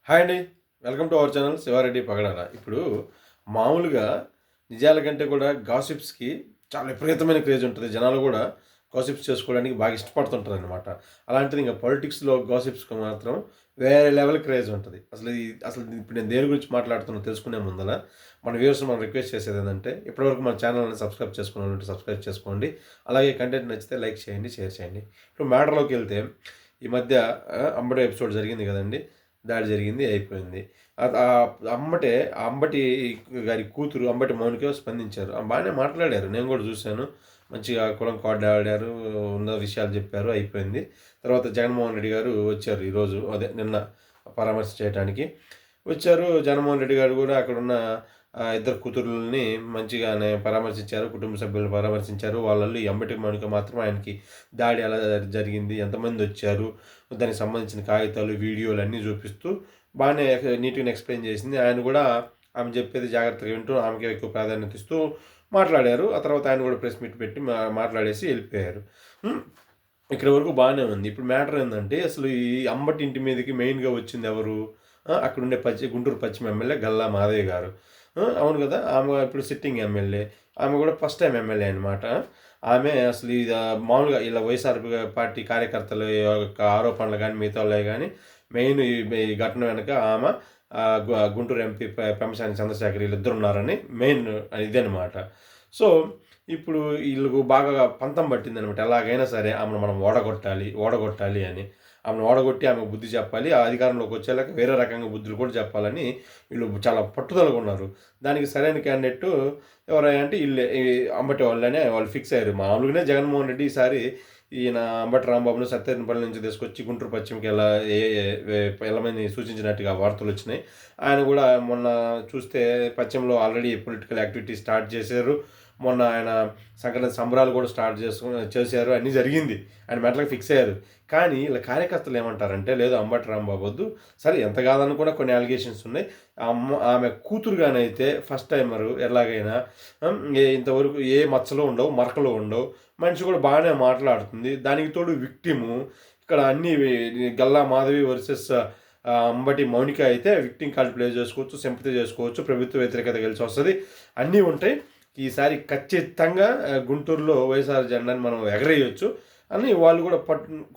Hi అండి. Welcome to our channel Siva Reddy Pagadala. ఇప్పుడు మామూలుగా నిజాల కంటే కూడా గాసిప్స్‌కి చాలా విపరీతమైన క్రేజ్ ఉంటది. జనాలు కూడా గాసిప్స్ చేసుకోవడానికి బాగా ఇష్టపడుతుంటారనమాట. అలాంటిది ఇంక పొలిటిక్స్‌లో గాసిప్స్‌కి మాత్రం వేరే లెవెల్ క్రేజ్ ఉంటది. అసలు ఇప్పుడు నేను దేని గురించి మాట్లాడుతున్నానో తెలుసుకునే ముందల మన వ్యూవర్స్‌ని మనం రిక్వెస్ట్ చేసేదేంటంటే ఇప్పటివరకు మన ఛానల్‌ని సబ్స్క్రైబ్ చేసుకున్నోళ్ళుంటే సబ్స్క్రైబ్ చేసుకోండి. అలాగే కంటెంట్ నచ్చితే లైక్ చేయండి, షేర్ చేయండి. ఇప్పుడు మ్యాటర్‌లోకెళ్తే ఈ మధ్య అంబటి ఎపిసోడ్ జరిగింది కదండీ! దాడి జరిగింది అయిపోయింది. అమ్మటే ఆ అంబటి గారి కూతురు అంబటి మౌనిక స్పందించారు. బానే మాట్లాడారు. నేను గూడా చూశాను. మంచిగా కులం కాడాడారు. ఉన్న విషయాలు చెప్పారు. అయిపోయింది. తర్వాత జగన్మోహన్ రెడ్డి గారు వచ్చారు ఈరోజు. అదే నిన్న పరామర్శ చేయటానికి. వచ్చారు. జగన్మోహన్ రెడ్డి గారు గూడా అక్కడున్న ఇద్దరు కూతుర్లని మంచిగానే పరామర్శించారు. కుటుంబ సభ్యులను పరామర్శించారు. వాళ్ళల్లో ఈ అంబటి మౌనిక మాత్రం ఆయనకి దాడి ఎలా జరిగింది? ఎంతమందొచ్చారు? దానికి సంబంధించిన కాగితాలు, వీడియోలు అన్నీ చూపిస్తూ బానే నీట్‌గానే ఎక్స్‌ప్లెయిన్ చేసింది. ఆయన గూడా ఆమె చెప్పేది జాగ్రత్తగా వింటూ ఆమెకే ఎక్కువ ప్రాధాన్యత ఇస్తూ మాట్లాడారు. ఆ తర్వాత ఆయన గూడా ప్రెస్ మీట్ పెట్టి మాట్లాడేసి ఎళ్ళిపోయారు. హ్మ్. ఇక్కడి వరకు బానే ఉంది. ఇప్పుడు మ్యాటర్ ఏందంటే అసలు ఈ అంబటి ఇంటి మీదకి మెయిన్‌గా వచ్చిందెవరు? అక్కడుండే గుంటూరు పశ్చిమ ఎమ్మెల్యే గల్లా మాధయ్య గారు. అవును గదా! ఆమె ఇప్పుడు సిట్టింగ్ ఎమ్మెల్యే. ఆమె గూడా ఫస్ట్ టైమ్ ఎమ్మెల్యే అనమాట. ఆమె అసలు మామూలుగా ఇలా వైఎస్ఆర్ పార్టీ కార్యకర్తల యొక్క ఆరోపణలు గానీ, మిగతావాళ్ళయి గానీ మెయిన్ ఈ ఘటన వెనక ఆమె గుంటూరు ఎంపీ పెమ్మసాని చంద్రశేఖర్ వీళ్ళిద్దరున్నారని మెయిన్ ఇదనమాట. సో, ఇప్పుడు ఈళ్ళకు బాగా పంతం పట్టిందనమాట. ఎలాగైనా సరే ఆమెను మనం ఓడగొట్టాలి అని. ఆమెను ఓడగొట్టి ఆమెకు బుద్ధి చెప్పాలి. ఆ అధికారంలోకి వచ్చేలాగా వేరే రకంగా బుద్ధులు కూడా చెప్పాలని వీళ్ళు చాలా పట్టుదలగా ఉన్నారు. దానికి సరైన క్యాండిడేట్ ఎవరయ్యా అంటే ఈళ్ళే. ఈ అంబటి వాళ్ళనే వాళ్ళు ఫిక్స్ అయ్యారు. మామూలుగానే జగన్మోహన్ రెడ్డి ఈసారి ఈయన అంబటి రాంబాబును సత్తెనపల్లి నుంచి తీసుకొచ్చి గుంటూరు పశ్చిమకి వెళ్ళమని సూచించినట్టుగా వార్తలొచ్చినాయి. ఆయన గూడా మొన్న చూస్తే పశ్చిమలో ఆల్రెడీ పొలిటికల్ యాక్టివిటీ స్టార్ట్ చేశారు. మొన్న ఆయన సంక్రాంతి సంబరాలు కూడా స్టార్ట్ చేశారు. అన్నీ జరిగింది. ఆయన మెట్లకి ఫిక్స్ అయ్యారు. కానీ ఈళ్ళ కార్యకర్తలు ఏమంటారంటే, లేదు అంబటి రాంబాబు వద్దు. సరే ఎంత కాదనుకున్నా కొన్ని అలిగేషన్స్ ఉన్నాయి. ఆమె కూతురుగానైతే ఫస్ట్ టైమరు ఎలాగైనా ఇంతవరకు ఏ మచ్చలు ఉండవు, మరకలు ఉండవు. మనిషి కూడా బాగానే మాట్లాడుతుంది. దానికి తోడు విక్టిము. ఇక్కడ అన్నీ గల్లా మాధవి వర్సెస్ అంబటి మౌనిక అయితే విక్టిమ్ కార్డ్ ప్లే చేసుకోవచ్చు, సింపతి చేసుకోవచ్చు, ప్రభుత్వ వ్యతిరేకత గెలిచొస్తది. అన్నీ ఉంటాయి. ఈసారి ఖచ్చితంగా గుంటూరులో వైఎస్ఆర్ జెండాని మనం ఎగరేయొచ్చు అని వాళ్ళు కూడా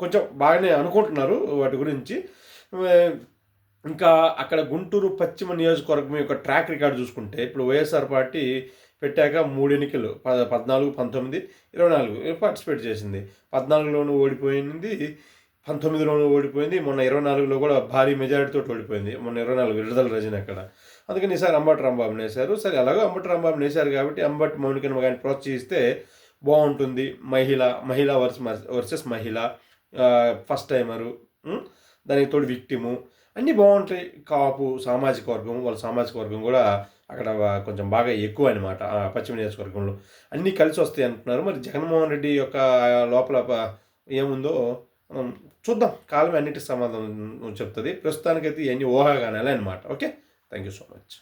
కొంచెం బాగానే అనుకుంటున్నారు వాటి గురించి. ఇంకా అక్కడ గుంటూరు పశ్చిమ నియోజకవర్గం యొక్క ట్రాక్ రికార్డ్ చూసుకుంటే ఇప్పుడు వైఎస్ఆర్ పార్టీ పెట్టాక 3 ఎన్నికలు 14, 19, 24 పార్టిసిపేట్ చేసింది. 14లోనూ ఓడిపోయింది. 19లోనూ ఓడిపోయింది. మొన్న 24లో కూడా భారీ మెజారిటీతోటి ఓడిపోయింది. మొన్న 24 విడుదల రజని అక్కడ. అందుకని ఈసారి అంబటి రాంబాబునేశారు. సరే ఎలాగో అంబటి రాంబాబునేశారు కాబట్టి అంబటి మౌనికను గాని ప్రోత్సహిస్తే బావుంటుంది. మహిళ వర్సెస్ మహిళ, ఫస్ట్ టైమరు, దానికి తోడు విక్టిము అన్నీ బావుంటాయి. కాపు సామాజిక వర్గం, వాళ్ళ సామాజిక వర్గం గూడా అక్కడ కొంచెం బాగా ఎక్కువనమాట. పశ్చిమ నియోజకవర్గంలో. అన్నీ కలిసొస్తాయి అంటున్నారు. మరి జగన్మోహన్ రెడ్డి యొక్క లోపల ఏముందో చూద్దాం. కాలమే అన్నిటికి సమాధానం చెప్తది. ప్రస్తుతానికైతే ఇయన్నీ ఊహాగానాలే అనమాట. Okay. Thank you so much.